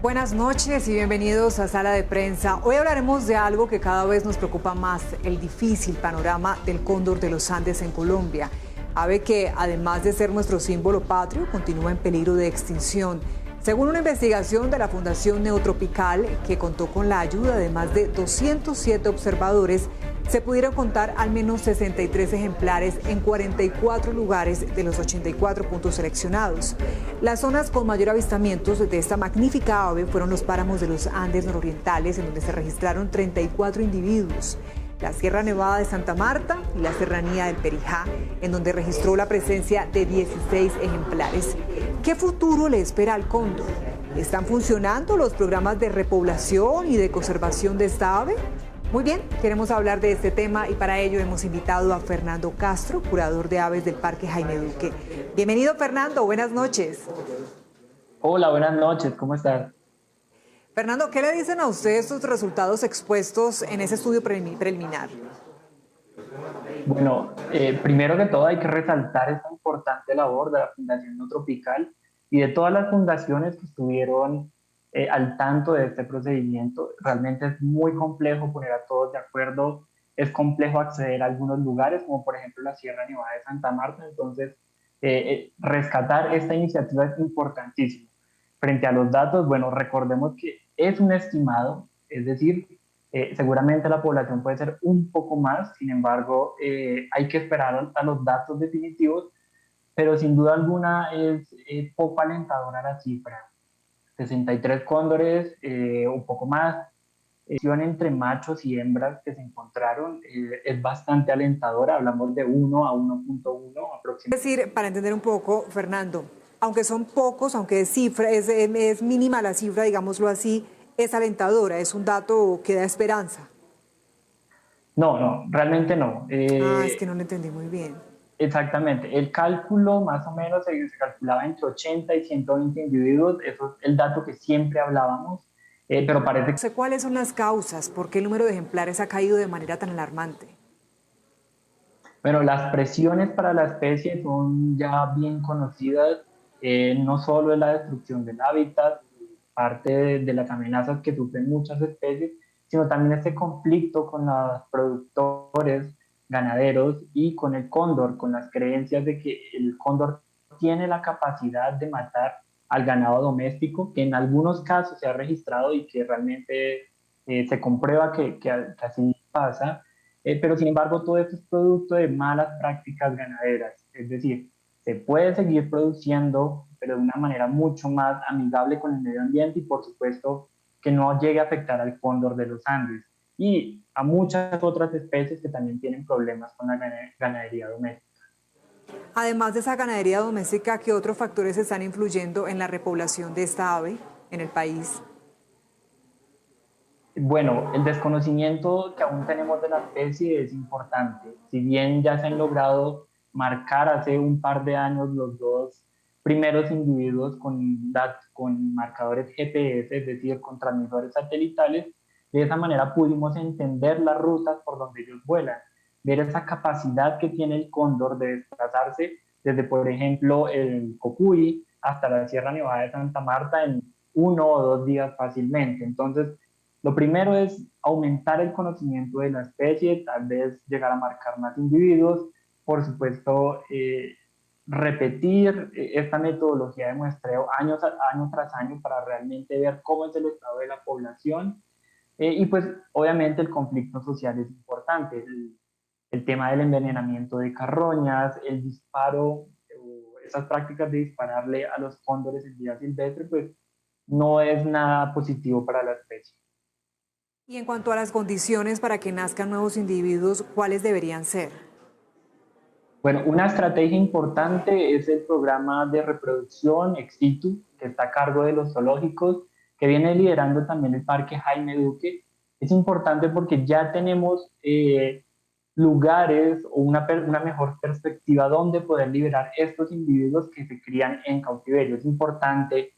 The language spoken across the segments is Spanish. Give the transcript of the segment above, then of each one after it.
Buenas noches y bienvenidos a Sala de Prensa. Hoy hablaremos de algo que cada vez nos preocupa más, el difícil panorama del cóndor de los Andes en Colombia. Ave que, además de ser nuestro símbolo patrio, continúa en peligro de extinción. Según una investigación de la Fundación Neotropical, que contó con la ayuda de más de 207 observadores, se pudieron contar al menos 63 ejemplares en 44 lugares de los 84 puntos seleccionados. Las zonas con mayor avistamientos de esta magnífica ave fueron los páramos de los Andes nororientales, en donde se registraron 34 individuos, la Sierra Nevada de Santa Marta y la Serranía del Perijá, en donde registró la presencia de 16 ejemplares. ¿Qué futuro le espera al cóndor? ¿Están funcionando los programas de repoblación y de conservación de esta ave? Muy bien, queremos hablar de este tema y para ello hemos invitado a Fernando Castro, curador de aves del Parque Jaime Duque. Bienvenido, Fernando, buenas noches. Hola, buenas noches, ¿cómo estás? Fernando, ¿qué le dicen a usted estos resultados expuestos en ese estudio preliminar? Bueno, primero que todo hay que resaltar esta importante labor de la Fundación Neotropical y de todas las fundaciones que estuvieron al tanto de este procedimiento. Realmente es muy complejo poner a todos de acuerdo, es complejo acceder a algunos lugares, como por ejemplo la Sierra Nevada de Santa Marta, entonces rescatar esta iniciativa es importantísimo. Frente a los datos, bueno, recordemos que es un estimado, es decir, seguramente la población puede ser un poco más, sin embargo, hay que esperar a los datos definitivos, pero sin duda alguna es poco alentadora la cifra. 63 cóndores, un poco más, entre machos y hembras que se encontraron es bastante alentadora, hablamos de 1 a 1.1 aproximadamente. Es decir, para entender un poco, Fernando, aunque son pocos, aunque es mínima la cifra, digámoslo así, es alentadora, es un dato que da esperanza. No, realmente no. Es que no lo entendí muy bien. Exactamente, el cálculo más o menos se calculaba entre 80 y 120 individuos, eso es el dato que siempre hablábamos, pero parece que... No sé cuáles son las causas, por qué el número de ejemplares ha caído de manera tan alarmante. Bueno, las presiones para la especie son ya bien conocidas, no solo es la destrucción del hábitat, parte de las amenazas que sufren muchas especies, sino también este conflicto con los productores, ganaderos y con el cóndor, con las creencias de que el cóndor tiene la capacidad de matar al ganado doméstico, que en algunos casos se ha registrado y que realmente se comprueba que así pasa. Pero sin embargo todo esto es producto de malas prácticas ganaderas, es decir, se puede seguir produciendo, pero de una manera mucho más amigable con el medio ambiente y por supuesto que no llegue a afectar al cóndor de los Andes y a muchas otras especies que también tienen problemas con la ganadería doméstica. Además de esa ganadería doméstica, ¿qué otros factores están influyendo en la repoblación de esta ave en el país? Bueno, el desconocimiento que aún tenemos de la especie es importante. Si bien ya se han logrado marcar hace un par de años los dos primeros individuos con marcadores GPS, es decir, con transmisores satelitales, de esa manera pudimos entender las rutas por donde ellos vuelan, ver esa capacidad que tiene el cóndor de desplazarse desde, por ejemplo, el Cocuy hasta la Sierra Nevada de Santa Marta en 1 o 2 días fácilmente. Entonces, lo primero es aumentar el conocimiento de la especie, tal vez llegar a marcar más individuos, por supuesto, repetir esta metodología de muestreo año tras año para realmente ver cómo es el estado de la población. Y pues obviamente el conflicto social es importante, el tema del envenenamiento de carroñas, el disparo, esas prácticas de dispararle a los cóndores en vida silvestre, pues no es nada positivo para la especie. Y en cuanto a las condiciones para que nazcan nuevos individuos, ¿cuáles deberían ser? Bueno, una estrategia importante es el programa de reproducción ex situ, que está a cargo de los zoológicos, que viene liderando también el Parque Jaime Duque. Es importante porque ya tenemos lugares o una mejor perspectiva donde poder liberar estos individuos que se crían en cautiverio. Es importante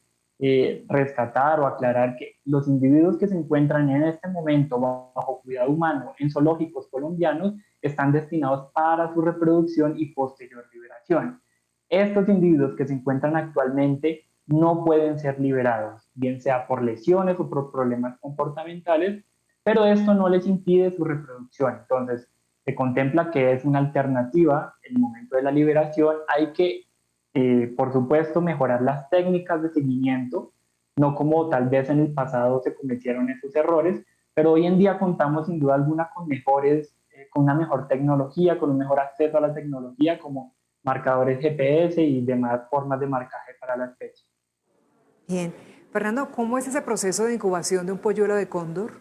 rescatar o aclarar que los individuos que se encuentran en este momento bajo cuidado humano en zoológicos colombianos están destinados para su reproducción y posterior liberación. Estos individuos que se encuentran actualmente no pueden ser liberados, bien sea por lesiones o por problemas comportamentales, pero esto no les impide su reproducción. Entonces, se contempla que es una alternativa en el momento de la liberación. Hay que, por supuesto, mejorar las técnicas de seguimiento, no como tal vez en el pasado se cometieron esos errores, pero hoy en día contamos sin duda alguna con mejores, con una mejor tecnología, con un mejor acceso a la tecnología, como marcadores GPS y demás formas de marcaje para la especie. Bien. Fernando, ¿cómo es ese proceso de incubación de un polluelo de cóndor?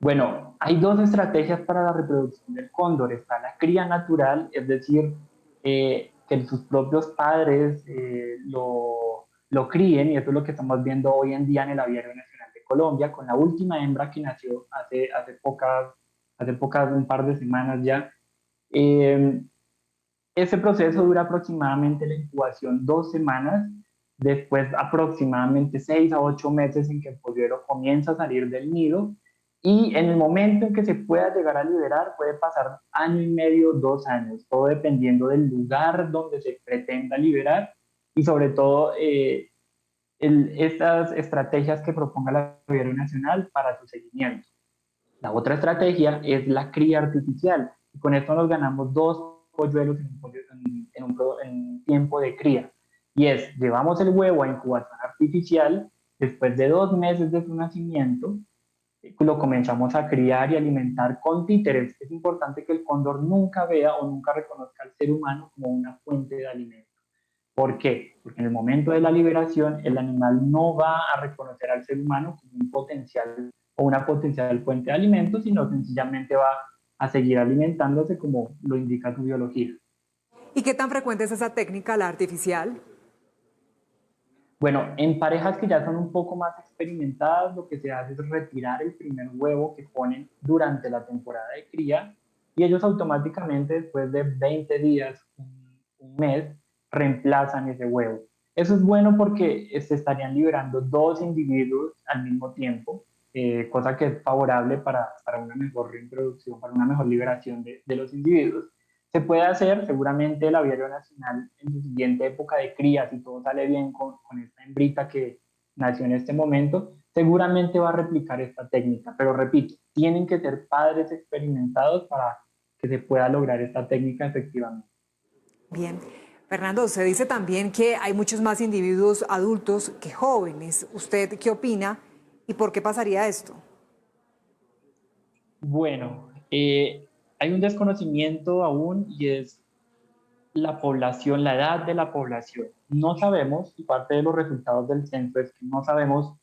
Bueno, hay dos estrategias para la reproducción del cóndor. Está la cría natural, es decir, que sus propios padres lo críen, y eso es lo que estamos viendo hoy en día en el Aviario Nacional de Colombia, con la última hembra que nació hace pocas, un par de semanas ya. Eh, Ese proceso dura aproximadamente la incubación 2 semanas, después aproximadamente 6 a 8 meses en que el polluelo comienza a salir del nido, y en el momento en que se pueda llegar a liberar puede pasar año y medio, 2 años, todo dependiendo del lugar donde se pretenda liberar y sobre todo estas estrategias que proponga la Gobierno Nacional para su seguimiento. La otra estrategia es la cría artificial. Y con esto nos ganamos dos polluelos en un tiempo de cría. Y es, llevamos el huevo a incubación artificial, después de 2 meses de su nacimiento, lo comenzamos a criar y alimentar con títeres. Es importante que el cóndor nunca vea o nunca reconozca al ser humano como una fuente de alimento. ¿Por qué? Porque en el momento de la liberación el animal no va a reconocer al ser humano como un potencial o una potencial fuente de alimentos, sino sencillamente va a seguir alimentándose como lo indica su biología. ¿Y qué tan frecuente es esa técnica, la artificial? Bueno, en parejas que ya son un poco más experimentadas, lo que se hace es retirar el primer huevo que ponen durante la temporada de cría, y ellos automáticamente después de 20 días, un mes, reemplazan ese huevo. Eso es bueno porque se estarían liberando dos individuos al mismo tiempo, cosa que es favorable para una mejor reproducción, para una mejor liberación de los individuos. Se puede hacer, seguramente el Aviario Nacional en su siguiente época de cría, si todo sale bien con esta hembrita que nació en este momento, seguramente va a replicar esta técnica. Pero repito, tienen que ser padres experimentados para que se pueda lograr esta técnica efectivamente. Bien. Fernando, se dice también que hay muchos más individuos adultos que jóvenes. ¿Usted qué opina y por qué pasaría esto? Bueno, hay un desconocimiento aún, y es la población, la edad de la población. No sabemos, y parte de los resultados del censo es que no sabemos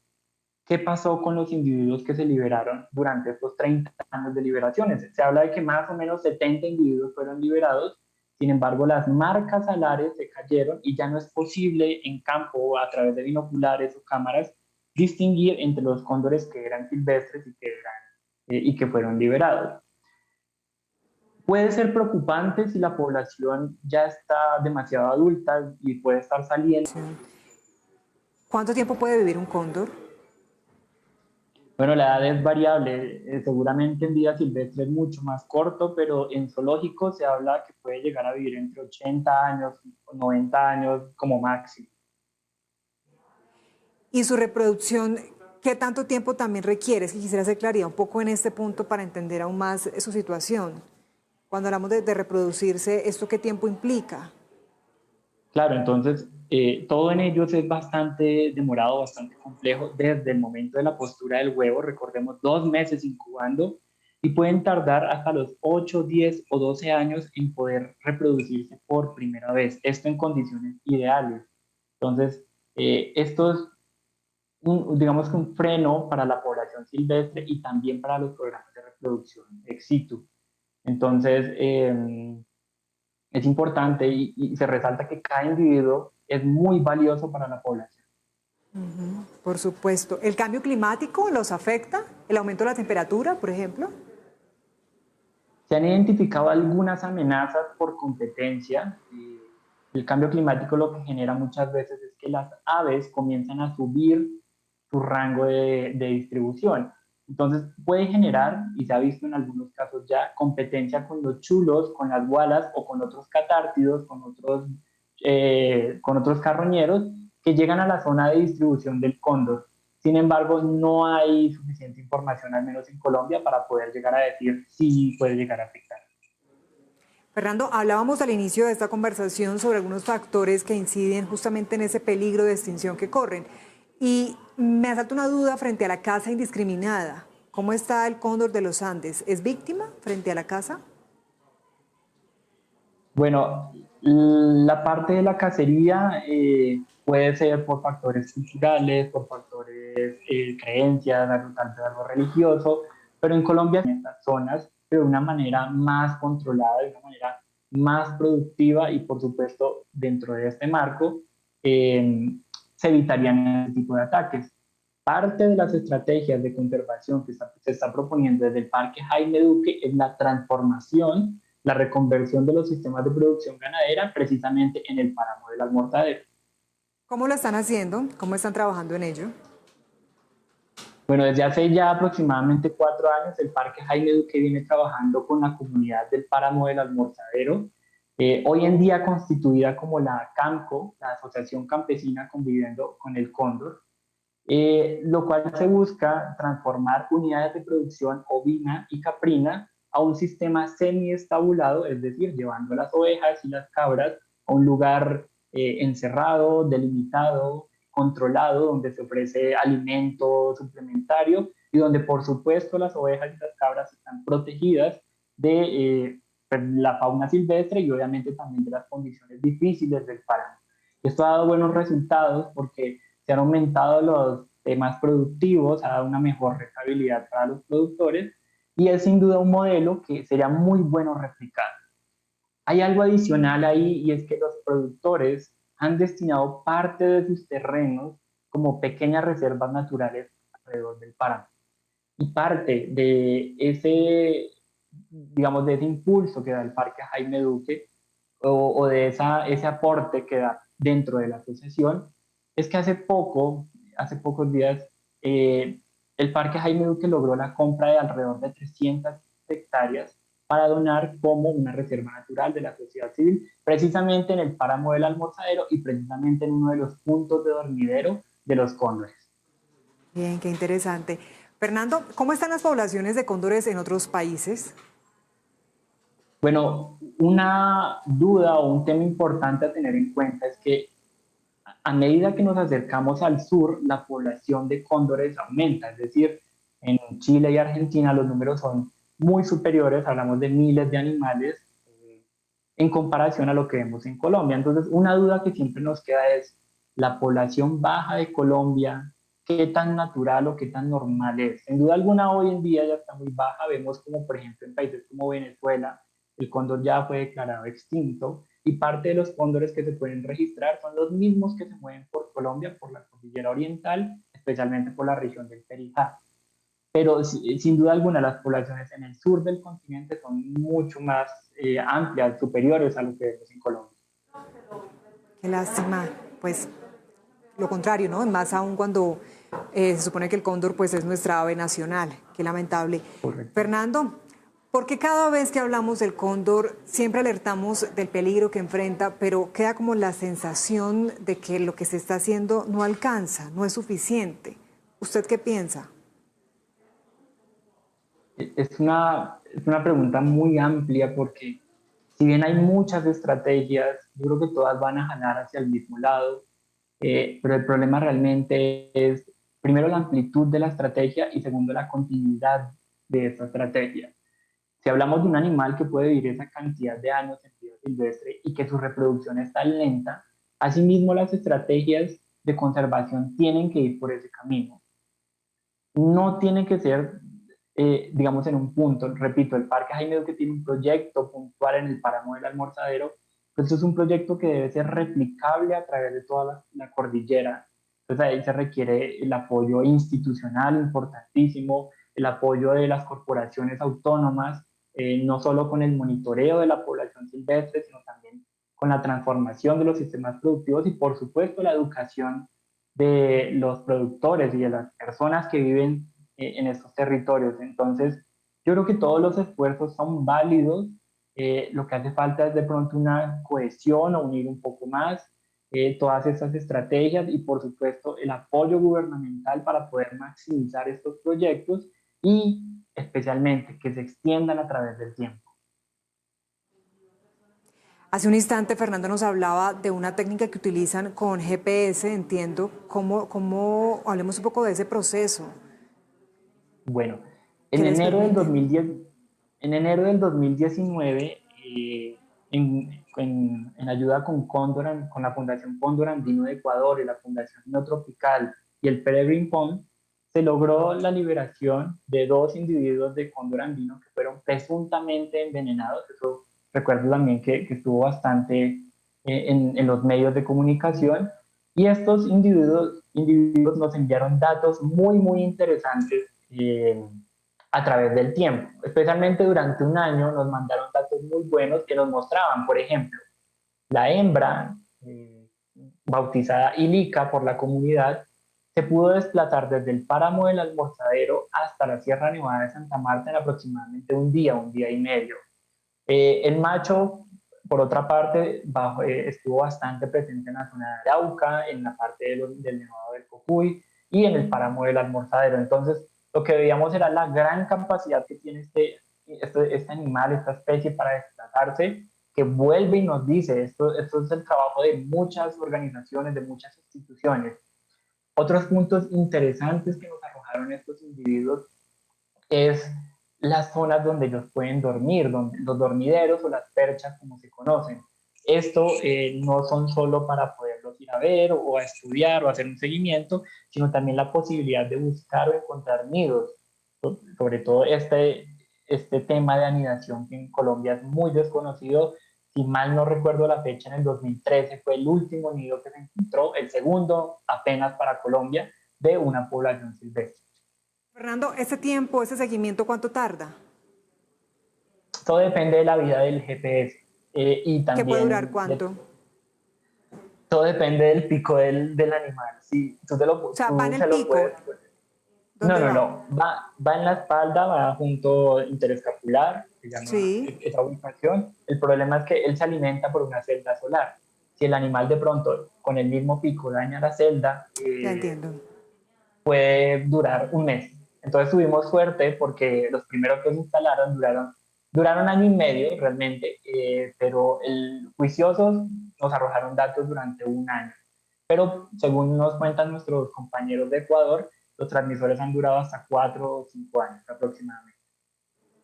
qué pasó con los individuos que se liberaron durante estos 30 años de liberaciones. Se habla de que más o menos 70 individuos fueron liberados, sin embargo las marcas alares se cayeron y ya no es posible en campo o a través de binoculares o cámaras distinguir entre los cóndores que eran silvestres y que fueron liberados. Puede ser preocupante si la población ya está demasiado adulta y puede estar saliendo. Sí. ¿Cuánto tiempo puede vivir un cóndor? Bueno, la edad es variable, seguramente en vida silvestre es mucho más corto, pero en zoológico se habla que puede llegar a vivir entre 80 años o 90 años como máximo. Y su reproducción, ¿qué tanto tiempo también requiere? Es que quisiera hacer claridad un poco en este punto para entender aún más su situación. Cuando hablamos de reproducirse, ¿esto qué tiempo implica? Claro, entonces todo en ellos es bastante demorado, bastante complejo desde el momento de la postura del huevo. Recordemos, 2 meses incubando, y pueden tardar hasta los 8, 10 o 12 años en poder reproducirse por primera vez. Esto en condiciones ideales. Entonces, esto es digamos que un freno para la población silvestre y también para los programas de reproducción ex situ. Entonces, es importante y se resalta que cada individuo es muy valioso para la población. Por supuesto. ¿El cambio climático los afecta? ¿El aumento de la temperatura, por ejemplo? Se han identificado algunas amenazas por competencia. El cambio climático lo que genera muchas veces es que las aves comienzan a subir su rango de distribución. Entonces puede generar, y se ha visto en algunos casos ya, competencia con los chulos, con las gualas o con otros catártidos, con otros con otros carroñeros que llegan a la zona de distribución del cóndor. Sin embargo, no hay suficiente información, al menos en Colombia, para poder llegar a decir si puede llegar a afectar. Fernando, hablábamos al inicio de esta conversación sobre algunos factores que inciden justamente en ese peligro de extinción que corren. Y me asalta una duda frente a la caza indiscriminada. ¿Cómo está el cóndor de los Andes? ¿Es víctima frente a la caza? Bueno, la parte de la cacería puede ser por factores culturales, por factores creencias, tal vez algo religioso, pero en Colombia, en estas zonas, de una manera más controlada, de una manera más productiva y, por supuesto, dentro de este marco, se evitarían este tipo de ataques. Parte de las estrategias de conservación que se está proponiendo desde el Parque Jaime Duque es la transformación, la reconversión de los sistemas de producción ganadera precisamente en el páramo del Almorzadero. ¿Cómo lo están haciendo? ¿Cómo están trabajando en ello? Bueno, desde hace ya aproximadamente 4 años, el Parque Jaime Duque viene trabajando con la comunidad del páramo del Almorzadero, hoy en día constituida como la CAMCO, la Asociación Campesina Conviviendo con el Cóndor, lo cual se busca transformar unidades de producción ovina y caprina a un sistema semiestabulado, es decir, llevando las ovejas y las cabras a un lugar encerrado, delimitado, controlado, donde se ofrece alimento suplementario y donde por supuesto las ovejas y las cabras están protegidas de la fauna silvestre y obviamente también de las condiciones difíciles del páramo. Esto ha dado buenos resultados porque se han aumentado los temas productivos, ha dado una mejor rentabilidad para los productores y es sin duda un modelo que sería muy bueno replicar. Hay algo adicional ahí y es que los productores han destinado parte de sus terrenos como pequeñas reservas naturales alrededor del páramo. Y parte de ese, digamos, de ese impulso que da el Parque Jaime Duque o de ese aporte que da dentro de la asociación, es que hace pocos días, el Parque Jaime Duque logró la compra de alrededor de 300 hectáreas para donar como una reserva natural de la sociedad civil, precisamente en el páramo del Almorzadero y precisamente en uno de los puntos de dormidero de los cóndores. Bien, qué interesante. Fernando, ¿cómo están las poblaciones de cóndores en otros países? Bueno, una duda o un tema importante a tener en cuenta es que a medida que nos acercamos al sur, la población de cóndores aumenta, es decir, en Chile y Argentina los números son muy superiores, hablamos de miles de animales en comparación a lo que vemos en Colombia. Entonces, una duda que siempre nos queda es, ¿la población baja de Colombia qué tan natural o qué tan normal es? Sin duda alguna, hoy en día ya está muy baja. Vemos como, por ejemplo, en países como Venezuela, el cóndor ya fue declarado extinto y parte de los cóndores que se pueden registrar son los mismos que se mueven por Colombia, por la cordillera oriental, especialmente por la región del Perijá. Pero sin duda alguna las poblaciones en el sur del continente son mucho más amplias, superiores a lo que vemos en Colombia. Qué lástima, pues lo contrario, ¿no? Más aún cuando se supone que el cóndor pues es nuestra ave nacional. Qué lamentable. Correcto. Fernando, ¿por qué cada vez que hablamos del cóndor siempre alertamos del peligro que enfrenta, pero queda como la sensación de que lo que se está haciendo no alcanza, no es suficiente? ¿Usted qué piensa? Es una pregunta muy amplia porque si bien hay muchas estrategias, yo creo que todas van a jalar hacia el mismo lado, pero el problema realmente es, primero, la amplitud de la estrategia y segundo, la continuidad de esta estrategia. Si hablamos de un animal que puede vivir esa cantidad de años en vida silvestre y que su reproducción está lenta, asimismo las estrategias de conservación tienen que ir por ese camino. No tiene que ser, digamos, en un punto. Repito, el Parque Jaime Duque tiene un proyecto puntual en el páramo del Almorzadero, pero esto es un proyecto que debe ser replicable a través de toda la cordillera. Entonces ahí se requiere el apoyo institucional importantísimo, el apoyo de las corporaciones autónomas, no solo con el monitoreo de la población silvestre, sino también con la transformación de los sistemas productivos y, por supuesto, la educación de los productores y de las personas que viven en estos territorios. Entonces, yo creo que todos los esfuerzos son válidos lo que hace falta es de pronto una cohesión o unir un poco más todas estas estrategias y por supuesto el apoyo gubernamental para poder maximizar estos proyectos y especialmente que se extiendan a través del tiempo. Hace un instante Fernando nos hablaba de una técnica que utilizan con GPS, entiendo. Hablemos un poco de ese proceso? Bueno, en enero del 2010, en enero del 2019, en ayuda con Cóndor, con la Fundación Cóndor Andino de Ecuador y la Fundación Neotropical y el Peregrine Fund, se logró la liberación de 2 individuos de cóndor andino que fueron presuntamente envenenados. Eso recuerdo también que estuvo bastante en los medios de comunicación. Y estos individuos nos enviaron datos muy interesantes a través del tiempo. Especialmente durante un año nos mandaron datos muy buenos que nos mostraban, por ejemplo, la hembra, bautizada Ilica por la comunidad, se pudo desplazar desde el páramo del Almorzadero hasta la Sierra Nevada de Santa Marta en aproximadamente un día y medio. El macho, por otra parte, estuvo bastante presente en la zona de Arauca, en la parte del Nevado del Cocuy y en el páramo del Almorzadero. Entonces, lo que veíamos era la gran capacidad que tiene este animal, esta especie para desplazarse, que vuelve y nos dice, esto es el trabajo de muchas organizaciones, de muchas instituciones. Otros puntos interesantes que nos arrojaron estos individuos es las zonas donde ellos pueden dormir, donde, los dormideros o las perchas como se conocen. Esto no son solo para poderlos ir a ver o a estudiar o a hacer un seguimiento, sino también la posibilidad de buscar o encontrar nidos. Sobre todo este tema de anidación que en Colombia es muy desconocido. Si mal no recuerdo la fecha, en el 2013 fue el último nido que se encontró, el segundo apenas para Colombia, de una población silvestre. Fernando, ¿este tiempo, este seguimiento, cuánto tarda? Todo depende de la vida del GPS. Y también ¿Qué puede durar cuánto? Todo depende del pico del animal. Si tú te lo, o sea, tú va en el se lo pico. puedes, no. Va en la espalda, va junto interescapular, se llama esa ubicación. El problema es que él se alimenta por una celda solar. Si el animal de pronto con el mismo pico daña la celda, ya entiendo, puede durar un mes. Entonces tuvimos suerte porque los primeros que se instalaron duraron año y medio realmente, pero juiciosos nos arrojaron datos durante un año. Pero según nos cuentan nuestros compañeros de Ecuador, los transmisores han durado hasta 4 o 5 años aproximadamente.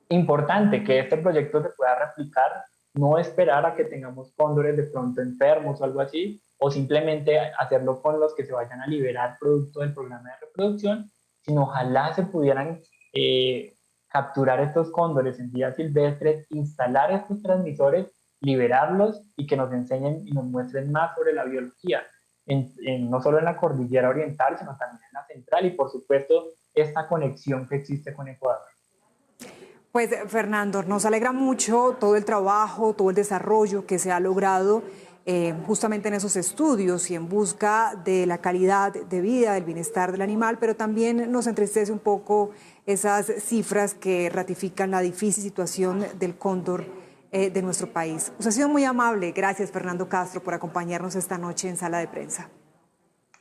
Importante que este proyecto se pueda replicar, no esperar a que tengamos cóndores de pronto enfermos o algo así, o simplemente hacerlo con los que se vayan a liberar producto del programa de reproducción, sino ojalá se pudieran capturar estos cóndores en vías silvestres, instalar estos transmisores, liberarlos y que nos enseñen y nos muestren más sobre la biología. No solo en la cordillera oriental, sino también en la central y por supuesto esta conexión que existe con Ecuador. Pues Fernando, nos alegra mucho todo el trabajo, todo el desarrollo que se ha logrado justamente en esos estudios y en busca de la calidad de vida, del bienestar del animal, pero también nos entristece un poco esas cifras que ratifican la difícil situación del cóndor de nuestro país. Usted ha sido muy amable. Gracias, Fernando Castro, por acompañarnos esta noche en Sala de Prensa.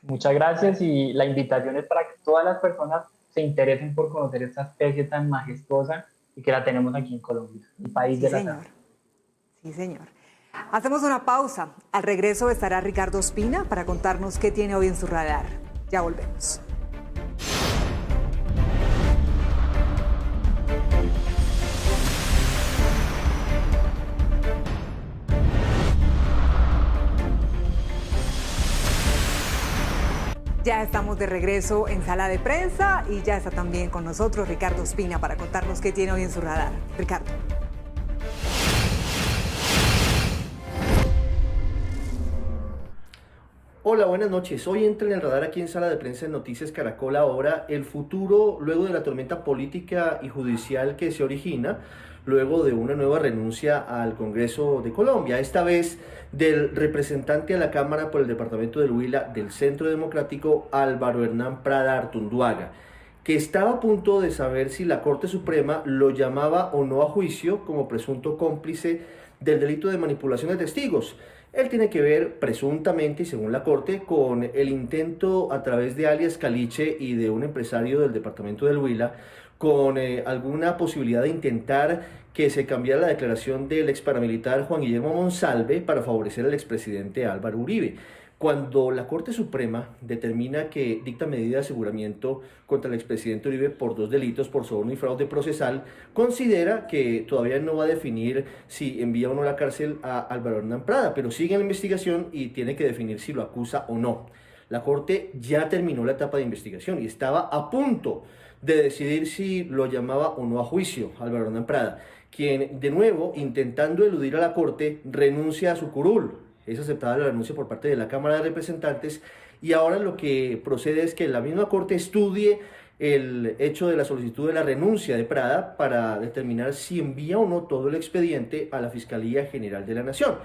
Muchas gracias y la invitación es para que todas las personas se interesen por conocer esta especie tan majestuosa y que la tenemos aquí en Colombia, el país de la sal. Sí, señor. Hacemos una pausa. Al regreso estará Ricardo Ospina para contarnos qué tiene hoy en su radar. Ya volvemos. Ya estamos de regreso en Sala de Prensa y ya está también con nosotros Ricardo Ospina para contarnos qué tiene hoy en su radar. Ricardo. Hola, buenas noches. Hoy entra en el radar aquí en Sala de Prensa en Noticias Caracol ahora el futuro luego de la tormenta política y judicial que se origina luego de una nueva renuncia al Congreso de Colombia, esta vez del representante a la Cámara por el departamento del Huila del Centro Democrático, Álvaro Hernán Prada Artunduaga, que estaba a punto de saber si la Corte Suprema lo llamaba o no a juicio como presunto cómplice del delito de manipulación de testigos. Él tiene que ver presuntamente, y según la Corte, con el intento a través de alias Caliche y de un empresario del departamento del Huila, con alguna posibilidad de intentar que se cambiara la declaración del ex paramilitar Juan Guillermo Monsalve para favorecer al expresidente Álvaro Uribe. Cuando la Corte Suprema determina que dicta medida de aseguramiento contra el expresidente Uribe por 2 delitos, por soborno y fraude procesal, considera que todavía no va a definir si envía o no a la cárcel a Álvaro Hernán Prada, pero sigue en la investigación y tiene que definir si lo acusa o no. La Corte ya terminó la etapa de investigación y estaba a punto de decidir si lo llamaba o no a juicio Álvaro Hernán Prada, quien de nuevo, intentando eludir a la Corte, renuncia a su curul. Es aceptada la renuncia por parte de la Cámara de Representantes y ahora lo que procede es que la misma Corte estudie el hecho de la solicitud de la renuncia de Prada para determinar si envía o no todo el expediente a la Fiscalía General de la Nación,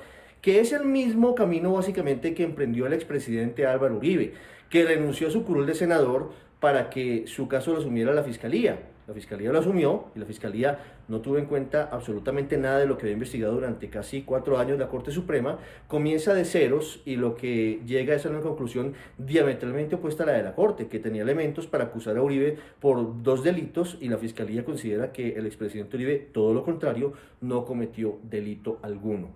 que es el mismo camino básicamente que emprendió el expresidente Álvaro Uribe, que renunció a su curul de senador para que su caso lo asumiera la Fiscalía. La Fiscalía lo asumió y la Fiscalía no tuvo en cuenta absolutamente nada de lo que había investigado durante casi 4 años la Corte Suprema, comienza de ceros y lo que llega es a una conclusión diametralmente opuesta a la de la Corte, que tenía elementos para acusar a Uribe por 2 delitos y la Fiscalía considera que el expresidente Uribe, todo lo contrario, no cometió delito alguno.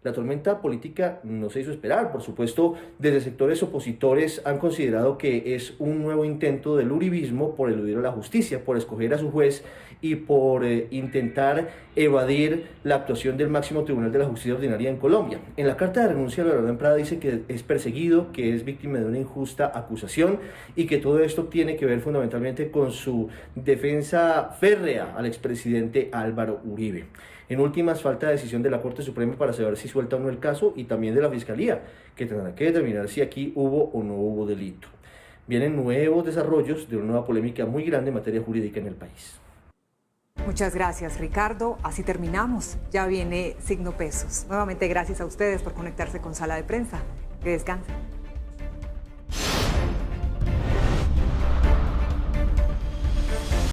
La tormenta política no se hizo esperar, por supuesto, desde sectores opositores han considerado que es un nuevo intento del uribismo por eludir a la justicia, por escoger a su juez y por intentar evadir la actuación del máximo tribunal de la justicia ordinaria en Colombia. En la carta de renuncia, Álvaro Hernán Prada dice que es perseguido, que es víctima de una injusta acusación y que todo esto tiene que ver fundamentalmente con su defensa férrea al expresidente Álvaro Uribe. En últimas, falta decisión de la Corte Suprema para saber si suelta o no el caso y también de la Fiscalía, que tendrá que determinar si aquí hubo o no hubo delito. Vienen nuevos desarrollos de una nueva polémica muy grande en materia jurídica en el país. Muchas gracias, Ricardo. Así terminamos. Ya viene Signo Pesos. Nuevamente, gracias a ustedes por conectarse con Sala de Prensa. Que descansen.